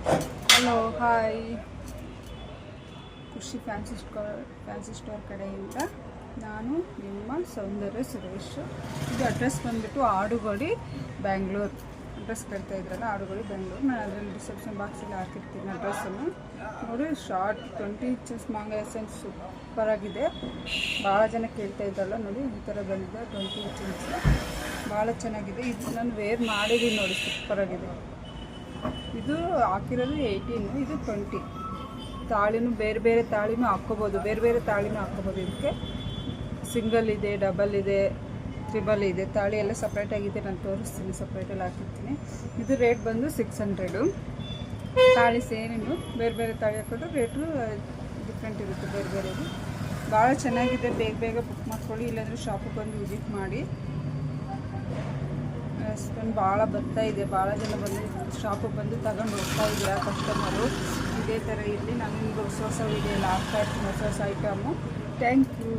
Hello hi, ಖುಷಿ fancy store ಕಡೆಯಿಂದ ನಾನು ನಿಮ್ಮ ಸೌಂದರ್ಯ ಸುರೇಶ್. ಇದು ಅಡ್ರೆಸ್ ಬಂದುಬಿಟ್ಟು ಆಡುಗೋಡಿ ಬ್ಯಾಂಗ್ಳೂರು. ಅಡ್ರೆಸ್ ಕೇಳ್ತಾ ಇದ್ರಲ್ಲ, ಆಡುಗೋಡಿ ಬ್ಯಾಂಗ್ಳೂರು. ನಾನು ಅದರಲ್ಲಿ ಡಿಸ್ಕ್ರಿಪ್ಷನ್ ಬಾಕ್ಸಲ್ಲಿ ಹಾಕಿರ್ತೀನಿ ಅಡ್ರೆಸ್ಸನ್ನು. ನೋಡಿ, ಶಾರ್ಟ್ 20 ಇಂಚಸ್ ಮ್ಯಾಂಗೋ ಎಸೆನ್ಸ್ ಸೂಪರಾಗಿದೆ. ಭಾಳ ಜನ ಕೇಳ್ತಾ ಇದ್ರಲ್ಲ, ನೋಡಿ ಈ ಥರ ಬಂದಿದೆ 20 ಇಂಚಸ್, ಭಾಳ ಚೆನ್ನಾಗಿದೆ. ಇದು ನಾನು ವೇರ್ ಮಾಡಿದ್ದೀನಿ ನೋಡಿ, ಸೂಪರಾಗಿದೆ. ಇದು ಹಾಕಿರೋದು 18, ಇದು 20. ತಾಳಿನೂ ಬೇರೆ ಬೇರೆ ತಾಳಿನೂ ಹಾಕ್ಕೋಬೋದು, ಬೇರೆ ಬೇರೆ ತಾಳಿನೂ ಹಾಕ್ಕೋಬೋದು. ಇದಕ್ಕೆ ಸಿಂಗಲ್ ಇದೆ, ಡಬಲ್ ಇದೆ, ಟ್ರಿಬಲ್ ಇದೆ. ತಾಳಿ ಎಲ್ಲ ಸಪ್ರೇಟಾಗಿದೆ, ನಾನು ತೋರಿಸ್ತೀನಿ, ಸಪ್ರೇಟಲ್ಲಿ ಹಾಕಿರ್ತೀನಿ. ಇದು ರೇಟ್ ಬಂದು 600. ತಾಳಿ ಸೇರಿನು ಬೇರೆ ಬೇರೆ ತಾಳಿ ಹಾಕೋದು ರೇಟು ಡಿಫ್ರೆಂಟ್ ಇರುತ್ತೆ, ಬೇರೆ ಬೇರೆದು. ಭಾಳ ಚೆನ್ನಾಗಿದೆ, ಬೇಗ ಬೇಗ ಬುಕ್ ಮಾಡ್ಕೊಳ್ಳಿ, ಇಲ್ಲಾಂದರೆ ಶಾಪಿಗೆ ಬಂದು ವಿಸಿಟ್ ಮಾಡಿ. ರೆಸ್ಪಾನ್ಸ್ ಭಾಳ ಬರ್ತಾ ಇದೆ, ಭಾಳ ಜನ ಬಂದು ಶಾಪಿಗೆ ಬಂದು ತಗೊಂಡು ಹೋಗ್ತಾ ಇದ್ದೀರಾ ಕಸ್ಟಮರು. ಇದೇ ಥರ ಇರಲಿ, ನಾನು ನಿಮ್ಗೆ ಹೊಸ ವೀಡಿಯೋ ಎಲ್ಲ ಹಾಕ್ತಾ ಇರ್ತೀನಿ, ಹೊಸ ಐಟಮು. Thank you.